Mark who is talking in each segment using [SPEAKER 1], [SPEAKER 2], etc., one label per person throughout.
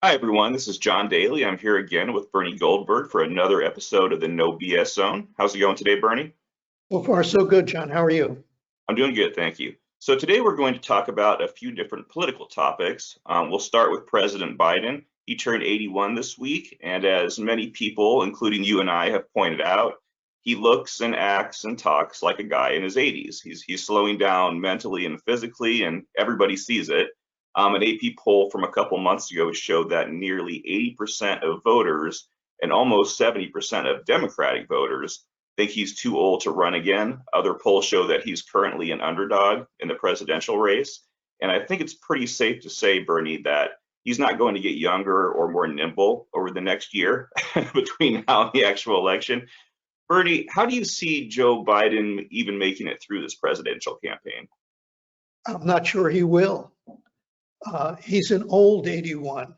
[SPEAKER 1] Hi, everyone. This is John Daly. I'm here again with Bernie Goldberg for another episode of the No BS Zone. How's it going today, Bernie?
[SPEAKER 2] So far, so good, John. How are you?
[SPEAKER 1] I'm doing good, thank you. So today we're going to talk about a few different political topics. We'll start with President Biden. He turned 81 this week, and as many people, including you and I, have pointed out, he looks and acts and talks like a guy in his 80s. He's slowing down mentally and physically, and everybody sees it. An AP poll from a couple months ago showed that nearly 80% of voters and almost 70% of Democratic voters think he's too old to run again. Other polls show that he's currently an underdog in the presidential race. And I think it's pretty safe to say, Bernie, that he's not going to get younger or more nimble over the next year between now and the actual election. Bernie, how do you see Joe Biden even making it through this presidential campaign?
[SPEAKER 2] I'm not sure he will. He's an old 81.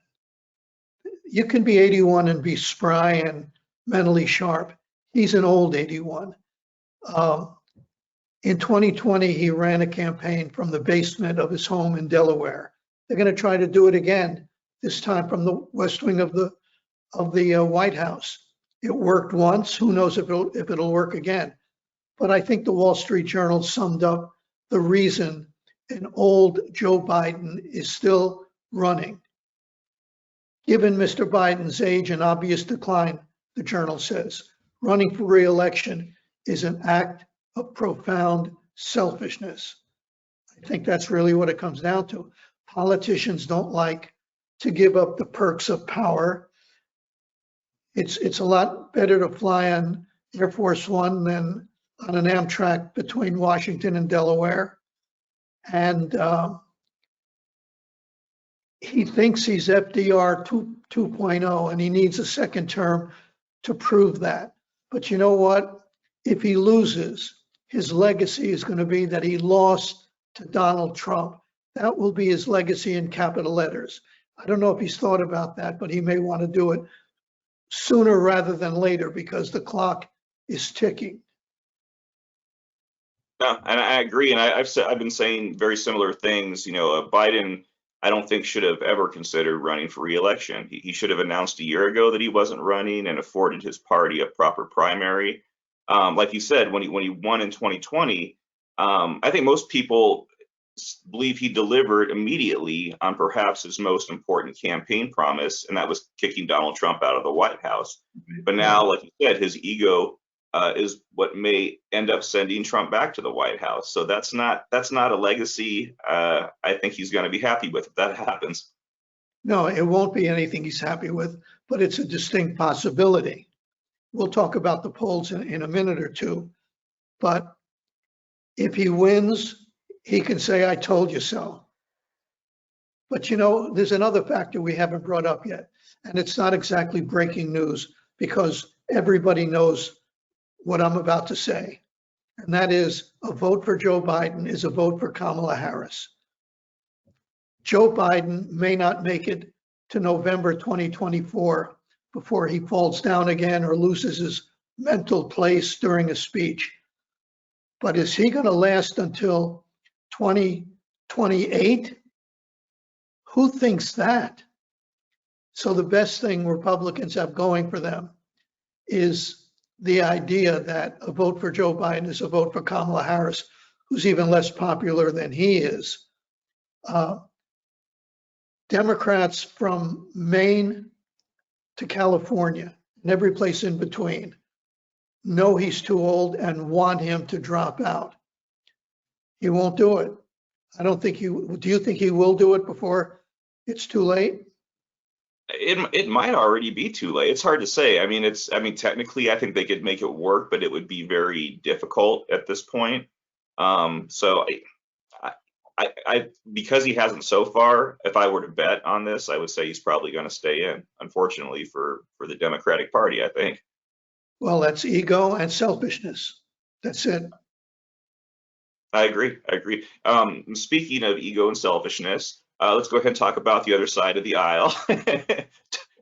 [SPEAKER 2] You can be 81 and be spry and mentally sharp. He's an old 81. In 2020, he ran a campaign from the basement of his home in Delaware. They're going to try to do it again, this time from the West Wing of the White House. It worked once. Who knows if it'll work again? But I think the Wall Street Journal summed up the reason an old Joe Biden is still running. Given Mr. Biden's age and obvious decline, the journal says, running for re-election is an act of profound selfishness. I think that's really what it comes down to. Politicians don't like to give up the perks of power. It's a lot better to fly on Air Force One than on an Amtrak between Washington and Delaware. And he thinks he's FDR 2.0, and he needs a second term to prove that. But you know what? If he loses, his legacy is going to be that he lost to Donald Trump. That will be his legacy in capital letters. I don't know if he's thought about that, but he may want to do it sooner rather than later because the clock is ticking.
[SPEAKER 1] No, and I agree, and I've been saying very similar things. Biden, I don't think should have ever considered running for re-election. He should have announced a year ago that he wasn't running and afforded his party a proper primary. Like you said, when he won in 2020, I think most people believe he delivered immediately on perhaps his most important campaign promise, and that was kicking Donald Trump out of the White House. But now, like you said, his ego is what may end up sending Trump back to the White House. So that's not a legacy I think he's going to be happy with if that happens.
[SPEAKER 2] No, it won't be anything he's happy with, but it's a distinct possibility. We'll talk about the polls in a minute or two. But if he wins, he can say, I told you so. But there's another factor we haven't brought up yet, and it's not exactly breaking news because everybody knows what I'm about to say, and that is a vote for Joe Biden is a vote for Kamala Harris. Joe Biden may not make it to November 2024 before he falls down again or loses his mental place during a speech. But is he going to last until 2028? Who thinks that? So the best thing Republicans have going for them is the idea that a vote for Joe Biden is a vote for Kamala Harris, who's even less popular than he is. Democrats from Maine to California and every place in between know he's too old and want him to drop out. He won't do it. I don't think do you think he will do it before it's too late?
[SPEAKER 1] It might already be too late. It's hard to say. I mean, technically, I think they could make it work, but it would be very difficult at this point. So I because he hasn't so far, if I were to bet on this, I would say he's probably going to stay in, unfortunately, for the Democratic Party, I think.
[SPEAKER 2] Well, that's ego and selfishness. That's it.
[SPEAKER 1] I agree. Speaking of ego and selfishness, let's go ahead and talk about the other side of the aisle.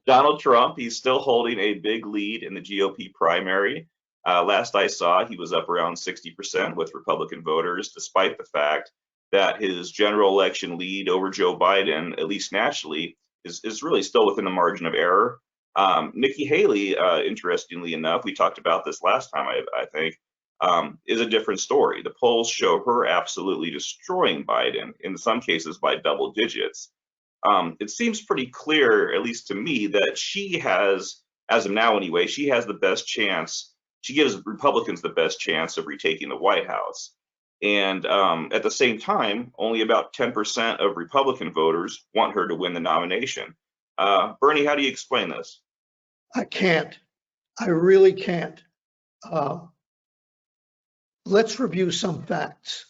[SPEAKER 1] Donald Trump, he's still holding a big lead in the GOP primary. Last I saw, he was up around 60% with Republican voters, despite the fact that his general election lead over Joe Biden, at least nationally, is really still within the margin of error. Nikki Haley, interestingly enough, we talked about this last time, I think, is a different story. The polls show her absolutely destroying Biden, in some cases by double digits. It seems pretty clear, at least to me, that she has, as of now anyway, she has the best chance. She gives Republicans the best chance of retaking the White House. And at the same time, only about 10% of Republican voters want her to win the nomination. Bernie, how do you explain this?
[SPEAKER 2] I can't. I really can't. Let's review some facts.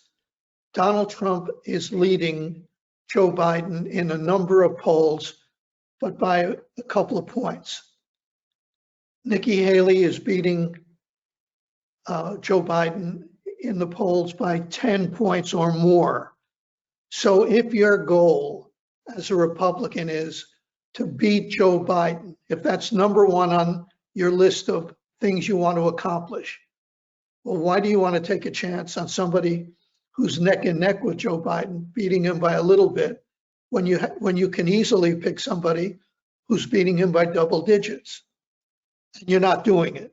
[SPEAKER 2] Donald Trump is leading Joe Biden in a number of polls, but by a couple of points. Nikki Haley is beating Joe Biden in the polls by 10 points or more. So if your goal as a Republican is to beat Joe Biden, if that's number one on your list of things you want to accomplish, well, why do you want to take a chance on somebody who's neck and neck with Joe Biden, beating him by a little bit, when you can easily pick somebody who's beating him by double digits? And you're not doing it.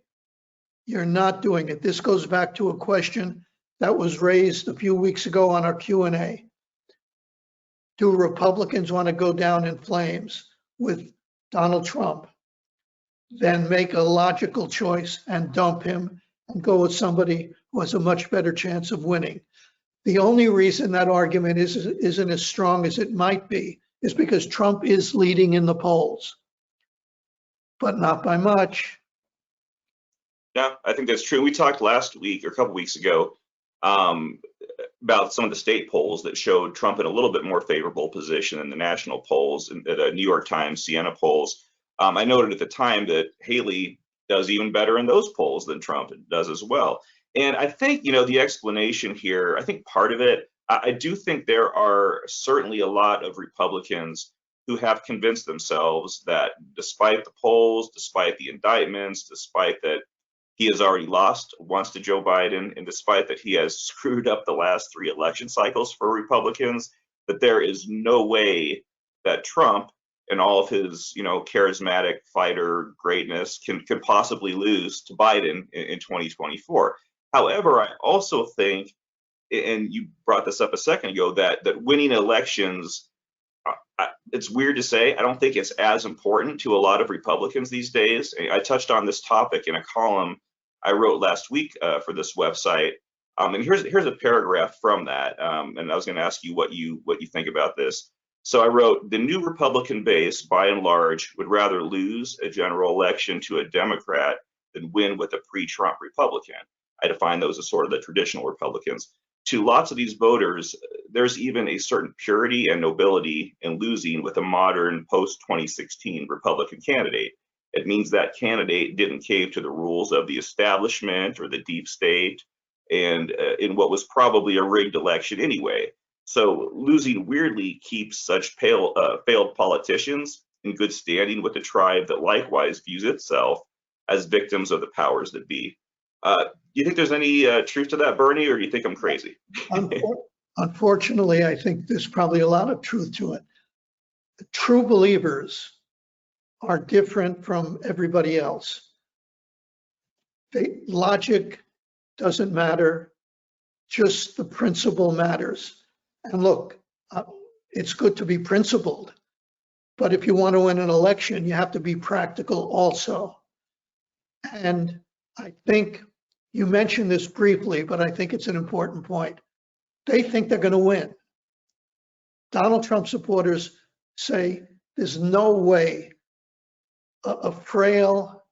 [SPEAKER 2] You're not doing it. This goes back to a question that was raised a few weeks ago on our Q&A. Do Republicans want to go down in flames with Donald Trump? Then make a logical choice and dump him and go with somebody who has a much better chance of winning. The only reason that argument isn't as strong as it might be is because Trump is leading in the polls, but not by much.
[SPEAKER 1] Yeah, I think that's true. We talked last week or a couple weeks ago about some of the state polls that showed Trump in a little bit more favorable position than the national polls, and the New York Times, Siena polls. I noted at the time that Haley does even better in those polls than Trump does as well. And I think, the explanation here, I think part of it, I do think there are certainly a lot of Republicans who have convinced themselves that despite the polls, despite the indictments, despite that he has already lost once to Joe Biden, and despite that he has screwed up the last 3 election cycles for Republicans, that there is no way that Trump and all of his, charismatic fighter greatness could possibly lose to Biden in 2024. However, I also think, and you brought this up a second ago, that winning elections, it's weird to say, I don't think it's as important to a lot of Republicans these days. I touched on this topic in a column I wrote last week for this website, and here's a paragraph from that, and I was going to ask you what you think about this. So I wrote, the new Republican base, by and large, would rather lose a general election to a Democrat than win with a pre-Trump Republican. I define those as sort of the traditional Republicans. To lots of these voters, there's even a certain purity and nobility in losing with a modern post-2016 Republican candidate. It means that candidate didn't cave to the rules of the establishment or the deep state, and in what was probably a rigged election anyway. So losing weirdly keeps such failed politicians in good standing with a tribe that likewise views itself as victims of the powers that be. Do you think there's any truth to that, Bernie, or do you think I'm crazy?
[SPEAKER 2] Unfortunately, I think there's probably a lot of truth to it. The true believers are different from everybody else. Logic doesn't matter, just the principle matters. And look, it's good to be principled, but if you want to win an election, you have to be practical also. And I think you mentioned this briefly, but I think it's an important point. They think they're going to win. Donald Trump supporters say there's no way a frail,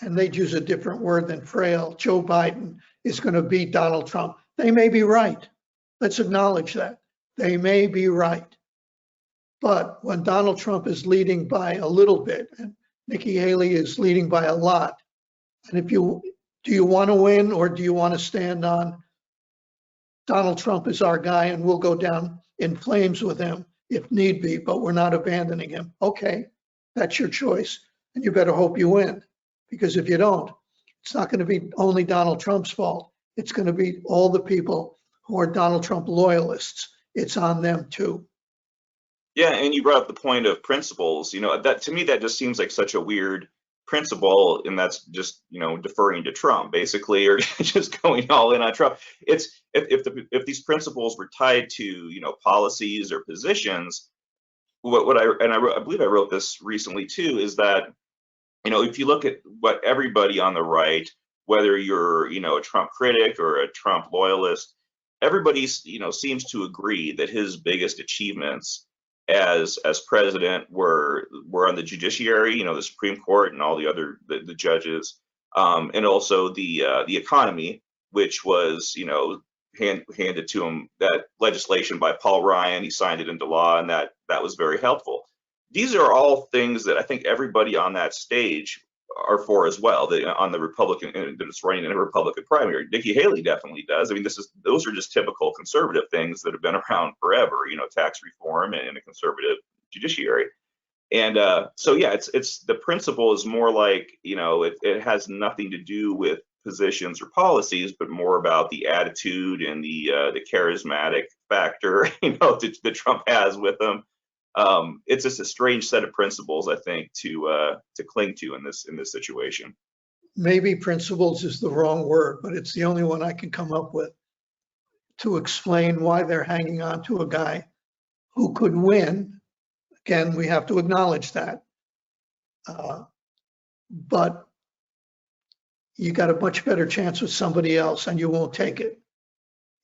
[SPEAKER 2] and they'd use a different word than frail, Joe Biden is going to beat Donald Trump. They may be right. Let's acknowledge that. They may be right. But when Donald Trump is leading by a little bit, and Nikki Haley is leading by a lot, and do you want to win, or do you want to stand on Donald Trump is our guy and we'll go down in flames with him if need be, but we're not abandoning him? Okay, that's your choice. And you better hope you win, because if you don't, it's not going to be only Donald Trump's fault. It's going to be all the people who are Donald Trump loyalists. It's on them too.
[SPEAKER 1] Yeah, and you brought up the point of principles. That to me that just seems like such a weird principle, and that's just deferring to Trump basically, or just going all in on Trump. It's if these principles were tied to policies or positions. What I believe I wrote this recently too, is that if you look at what everybody on the right, whether you're, a Trump critic or a Trump loyalist, everybody, seems to agree that his biggest achievements as president were on the judiciary, the Supreme Court and all the other the judges, and also the economy, which was, handed to him, that legislation by Paul Ryan. He signed it into law, and that was very helpful. These are all things that I think everybody on that stage are for as well. On the Republican, that's running in a Republican primary, Nikki Haley definitely does. I mean, those are just typical conservative things that have been around forever. Tax reform and a conservative judiciary. And so yeah, it's the principle is more like it has nothing to do with positions or policies, but more about the attitude and the charismatic factor that Trump has with him. It's just a strange set of principles, I think, to cling to in this situation.
[SPEAKER 2] Maybe principles is the wrong word, but it's the only one I can come up with to explain why they're hanging on to a guy who could win. Again, we have to acknowledge that. But you got a much better chance with somebody else and you won't take it.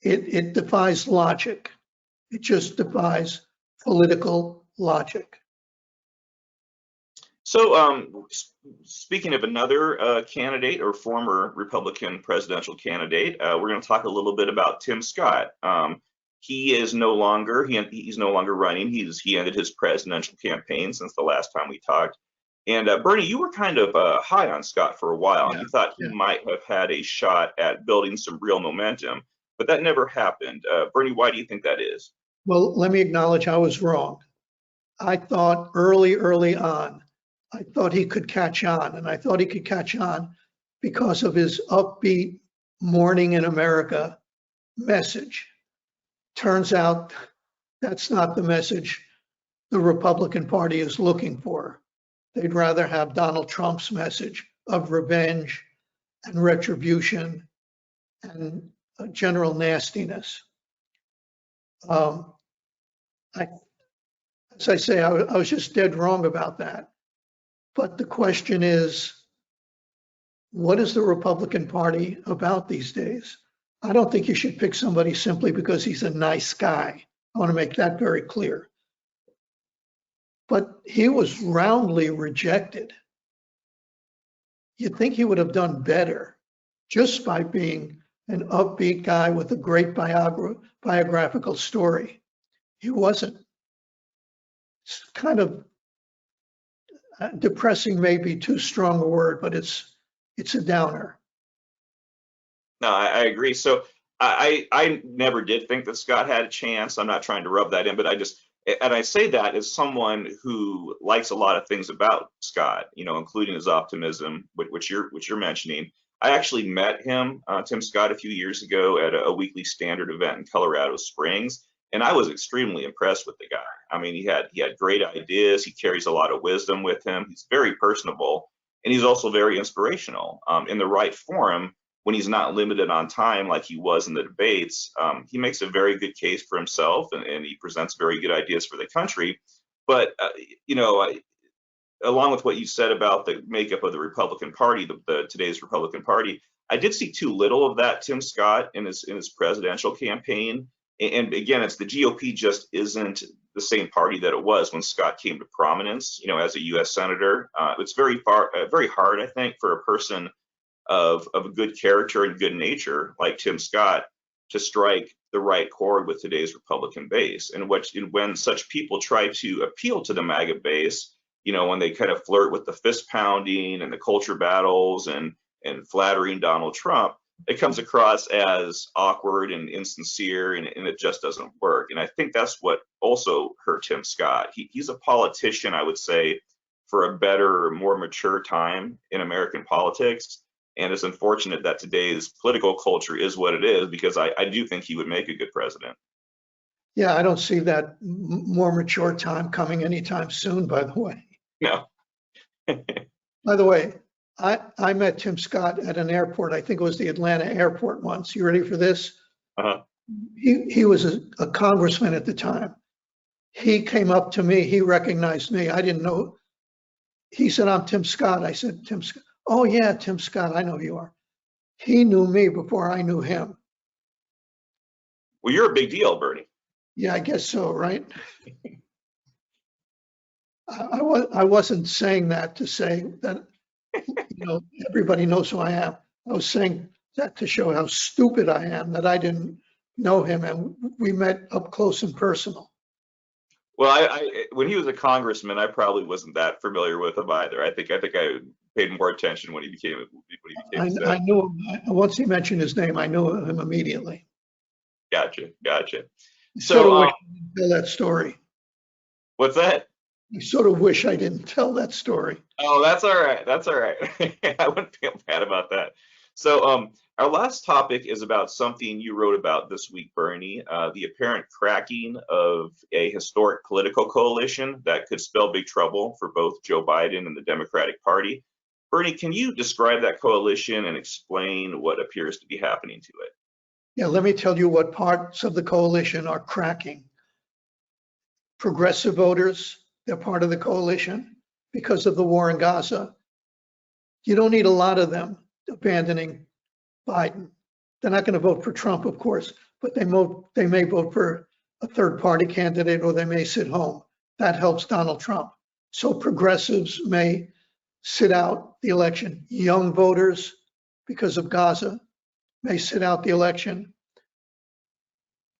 [SPEAKER 2] It defies logic. It just defies political logic.
[SPEAKER 1] So, speaking of another candidate or former Republican presidential candidate, we're going to talk a little bit about Tim Scott. He is no longer he's no longer running. He ended his presidential campaign since the last time we talked. And Bernie, you were kind of high on Scott for a while, and you thought he might have had a shot at building some real momentum, but that never happened. Bernie, why do you think that is?
[SPEAKER 2] Well, let me acknowledge I was wrong. I thought early on, I thought he could catch on, and I thought he could catch on because of his upbeat Morning in America message. Turns out that's not the message the Republican Party is looking for. They'd rather have Donald Trump's message of revenge and retribution and general nastiness. As I say, I was just dead wrong about that. But the question is, what is the Republican Party about these days? I don't think you should pick somebody simply because he's a nice guy. I want to make that very clear. But he was roundly rejected. You'd think he would have done better just by being an upbeat guy with a great biographical story. He wasn't. It's kind of depressing, may be too strong a word, but it's a downer.
[SPEAKER 1] No, I agree. So I never did think that Scott had a chance. I'm not trying to rub that in, but I say that as someone who likes a lot of things about Scott, including his optimism, which you're mentioning. I actually met him, Tim Scott, a few years ago at a Weekly Standard event in Colorado Springs, and I was extremely impressed with the guy. I mean, he had great ideas. He carries a lot of wisdom with him. He's very personable, and he's also very inspirational. In the right forum, when he's not limited on time like he was in the debates, he makes a very good case for himself, and he presents very good ideas for the country. But along with what you said about the makeup of the Republican Party, today's Republican Party, I did see too little of that Tim Scott in his presidential campaign. And again, it's the GOP just isn't the same party that it was when Scott came to prominence, as a U.S. senator. It's very hard, I think, for a person of a good character and good nature like Tim Scott to strike the right chord with today's Republican base. And when such people try to appeal to the MAGA base, when they kind of flirt with the fist pounding and the culture battles and flattering Donald Trump, it comes across as awkward and insincere, and it just doesn't work. And I think that's what also hurt Tim Scott. He's a politician, I would say, for a better, more mature time in American politics. And it's unfortunate that today's political culture is what it is, because I do think he would make a good president.
[SPEAKER 2] Yeah, I don't see that more mature time coming anytime soon, by the way.
[SPEAKER 1] No.
[SPEAKER 2] By the way, I met Tim Scott at an airport. I think it was the Atlanta airport once. You ready for this?
[SPEAKER 1] Uh-huh.
[SPEAKER 2] He was a congressman at the time. He came up to me. He recognized me. I didn't know. He said, "I'm Tim Scott." I said, "Tim Scott." "Oh yeah, Tim Scott. I know who you are." He knew me before I knew him.
[SPEAKER 1] Well, you're a big deal, Bernie.
[SPEAKER 2] Yeah, I guess so, right? I wasn't saying that to say that, everybody knows who I am. I was saying that to show how stupid I am, that I didn't know him and we met up close and personal.
[SPEAKER 1] Well, when he was a congressman, I probably wasn't that familiar with him either. I think I paid more attention when he became
[SPEAKER 2] I knew him. Once he mentioned his name, I knew him immediately.
[SPEAKER 1] Gotcha.
[SPEAKER 2] I sort of
[SPEAKER 1] So,
[SPEAKER 2] wish I didn't tell that story.
[SPEAKER 1] what's that?
[SPEAKER 2] I sort of wish I didn't tell that story.
[SPEAKER 1] Oh, that's all right. That's all right. I wouldn't feel bad about that. So, our last topic is about something you wrote about this week, Bernie, the apparent cracking of a historic political coalition that could spell big trouble for both Joe Biden and the Democratic Party. Bernie, can you describe that coalition and explain what appears to be happening to it?
[SPEAKER 2] Yeah, let me tell you what parts of the coalition are cracking. Progressive voters, they're part of the coalition because of the war in Gaza. You don't need a lot of them abandoning Biden. They're not going to vote for Trump, of course, but they may vote for a third party candidate or they may sit home. That helps Donald Trump. So progressives may sit out the election. Young voters, because of Gaza, may sit out the election.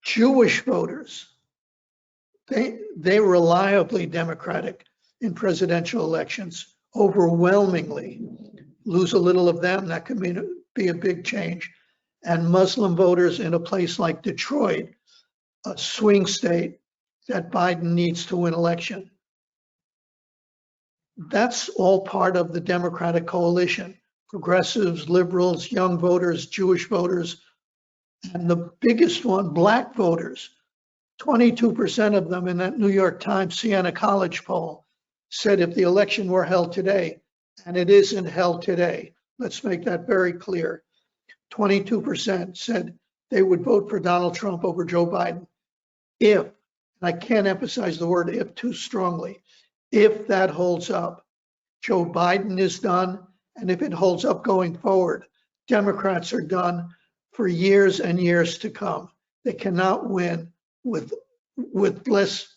[SPEAKER 2] Jewish voters, they reliably Democratic in presidential elections, overwhelmingly. Lose a little of them, that could be a big change. And Muslim voters in a place like Detroit, a swing state that Biden needs to win election. That's all part of the Democratic coalition. Progressives, liberals, young voters, Jewish voters, and the biggest one, black voters. 22% of them in that New York Times Siena College poll said if the election were held today, and it isn't held today, let's make that very clear. 22% said they would vote for Donald Trump over Joe Biden if, and I can't emphasize the word if too strongly, if that holds up. Joe Biden is done, and if it holds up going forward, Democrats are done for years and years to come. They cannot win with less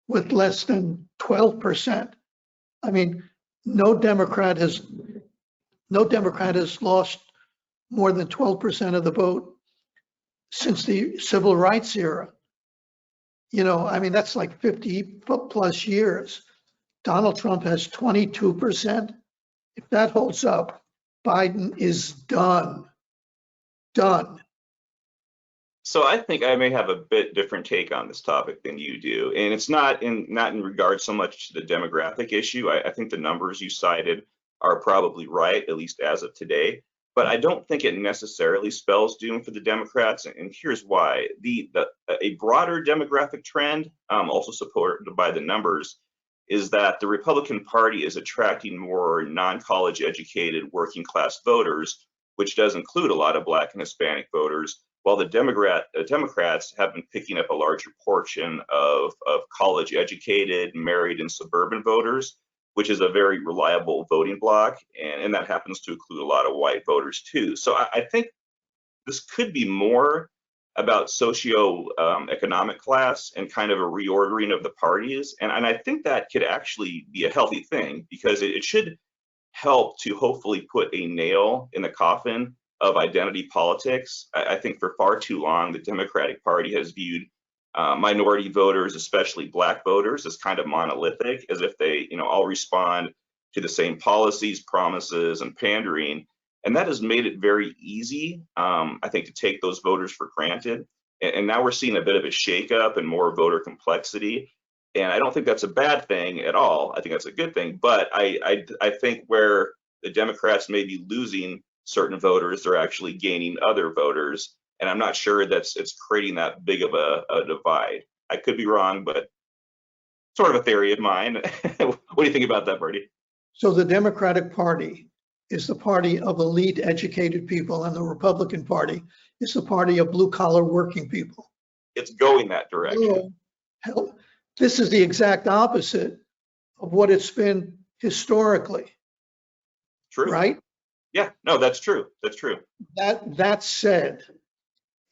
[SPEAKER 2] than 12%. I mean, no Democrat has lost more than 12% of the vote since the civil rights era. I mean, that's like 50 plus years. Donald Trump has 22%. If that holds up, Biden is done.
[SPEAKER 1] So I think I may have a bit different take on this topic than you do, and it's not in regard so much to the demographic issue. I think the numbers you cited are probably right, at least as of today. But I don't think it necessarily spells doom for the Democrats, and here's why: a broader demographic trend, also supported by the numbers, is that the Republican Party is attracting more non-college educated working class voters, which does include a lot of Black and Hispanic voters, while the Democrats have been picking up a larger portion of college educated, married, and suburban voters, which is a very reliable voting bloc. And that happens to include a lot of white voters too. So I think this could be more about socio-economic class and kind of a reordering of the parties. And I think that could actually be a healthy thing because it should help to hopefully put a nail in the coffin of identity politics. I think for far too long, the Democratic Party has viewed minority voters, especially Black voters, as kind of monolithic, as if they, all respond to the same policies, promises, and pandering. And that has made it very easy, I think, to take those voters for granted. And now we're seeing a bit of a shakeup and more voter complexity. And I don't think that's a bad thing at all. I think that's a good thing. But I think where the Democrats may be losing certain voters, they're actually gaining other voters. and I'm not sure it's creating that big of a divide. I could be wrong, but sort of a theory of mine. What do you think about that, Bertie?
[SPEAKER 2] So the Democratic Party is the party of elite educated people, and the Republican Party is the party of blue collar working people.
[SPEAKER 1] It's going that direction.
[SPEAKER 2] Hell, this is the exact opposite of what it's been historically.
[SPEAKER 1] True.
[SPEAKER 2] Right?
[SPEAKER 1] Yeah, no, that's true. That's true.
[SPEAKER 2] That said,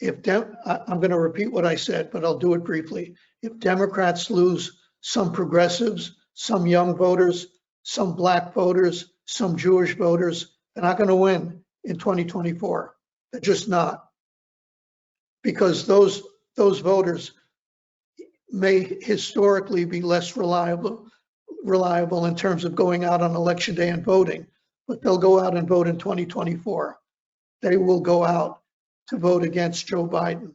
[SPEAKER 2] I'm going to repeat what I said, but I'll do it briefly. If Democrats lose some progressives, some young voters, some black voters, some Jewish voters, they're not going to win in 2024. They're just not. Because those voters may historically be less reliable in terms of going out on election day and voting, but they'll go out and vote in 2024. They will go out to vote against Joe Biden.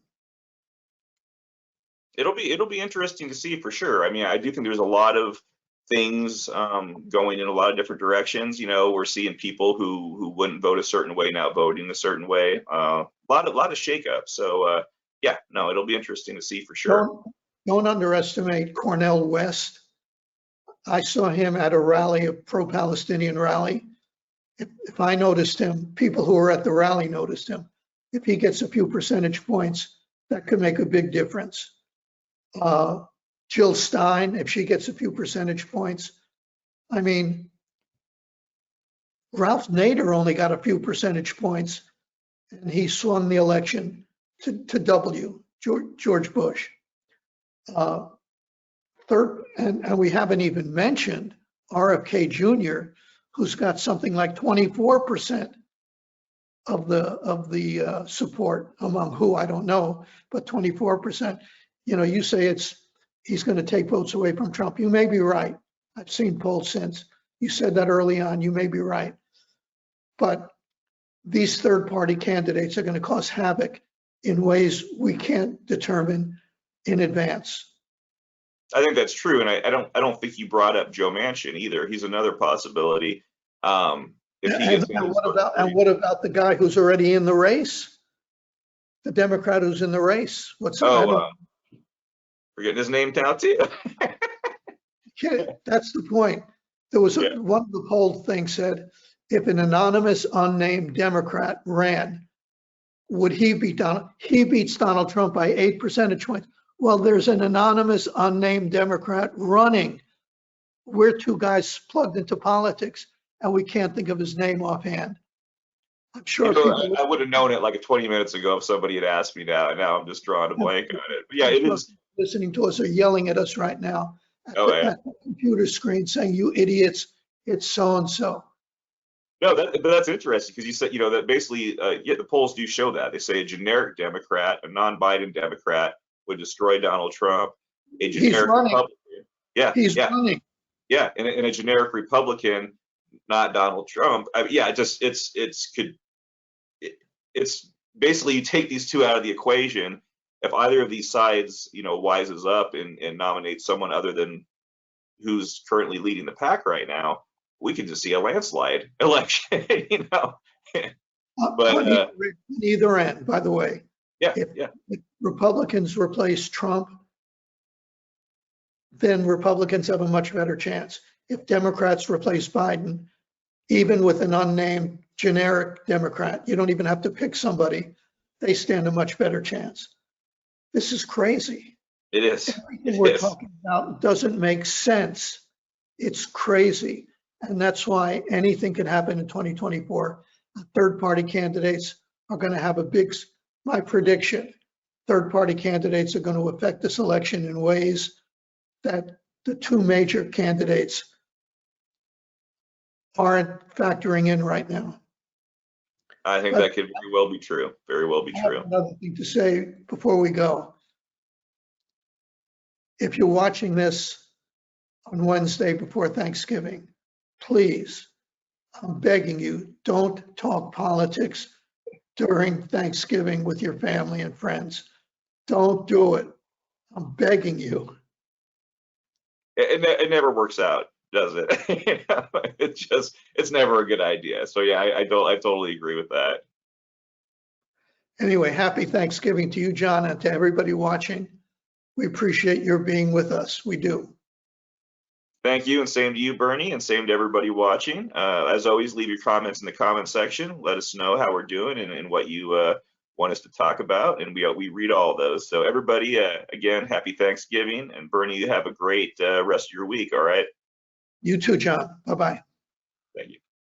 [SPEAKER 1] It'll be interesting to see for sure. I mean, I do think there's a lot of things going in a lot of different directions. You know, we're seeing people who wouldn't vote a certain way now voting a certain way. A lot of shakeup. So yeah, no, it'll be interesting to see for sure.
[SPEAKER 2] Don't underestimate Cornel West. I saw him at a rally, a pro-Palestinian rally. If I noticed him, people who were at the rally noticed him. If he gets a few percentage points, that could make a big difference. Jill Stein, if she gets a few percentage points. I mean, Ralph Nader only got a few percentage points, and he swung the election to George Bush. Third, and we haven't even mentioned RFK Jr., who's got something like 24% of the support among who I don't know, but 24%. You know, you say he's going to take votes away from Trump. You may be right. I've seen polls since. You said that early on. You may be right. But these third-party candidates are going to cause havoc in ways we can't determine in advance.
[SPEAKER 1] I think that's true, and I don't think you brought up Joe Manchin either. He's another possibility. If he gets
[SPEAKER 2] what about the guy who's already in the race? The Democrat who's in the race.
[SPEAKER 1] Forgetting his name now too.
[SPEAKER 2] That's the point. There was one of the poll things said, if an anonymous, unnamed Democrat ran, would he beat Donald? He beats Donald Trump by 8 percentage points. Well, there's an anonymous, unnamed Democrat running. We're two guys plugged into politics, and we can't think of his name offhand. I'm sure
[SPEAKER 1] I would have known it like 20 minutes ago if somebody had asked me now, and now I'm just drawing a blank on it. But yeah, it is.
[SPEAKER 2] Listening to us are yelling at us right now at the computer screen saying, you idiots, it's so-and-so.
[SPEAKER 1] No, but that's interesting because you said, you know, that basically, the polls do show that. They say a generic Democrat, a non-Biden Democrat would destroy Donald Trump. A generic Republican. Yeah,
[SPEAKER 2] he's running.
[SPEAKER 1] Yeah, and a generic Republican, not Donald Trump. It's basically you take these two out of the equation. If either of these sides, you know, wises up and nominates someone other than who's currently leading the pack right now, we could just see a landslide election, you know. But
[SPEAKER 2] on either end, by the way. If Republicans replace Trump, then Republicans have a much better chance. If Democrats replace Biden, even with an unnamed generic Democrat, you don't even have to pick somebody, they stand a much better chance. This is crazy.
[SPEAKER 1] It is.
[SPEAKER 2] Everything we're talking about doesn't make sense. It's crazy. And that's why anything can happen in 2024. Third-party candidates are going to have my prediction, third-party candidates are going to affect this election in ways that the two major candidates aren't factoring in right now.
[SPEAKER 1] I think that could very well be true. Very well be true.
[SPEAKER 2] Another thing to say before we go. If you're watching this on Wednesday before Thanksgiving, please, I'm begging you, don't talk politics during Thanksgiving with your family and friends. Don't do it. I'm begging you.
[SPEAKER 1] It never works out, does it? It's never a good idea. So yeah, I totally agree with that.
[SPEAKER 2] Anyway, happy Thanksgiving to you, John, and to everybody watching. We appreciate your being with us. We do.
[SPEAKER 1] Thank you, and same to you, Bernie, and same to everybody watching. As always, leave your comments in the comment section. Let us know how we're doing and what you want us to talk about, and we read all those. So everybody, again, happy Thanksgiving, and Bernie, you have a great rest of your week, all right?
[SPEAKER 2] You too, John. Bye-bye.
[SPEAKER 1] Thank you.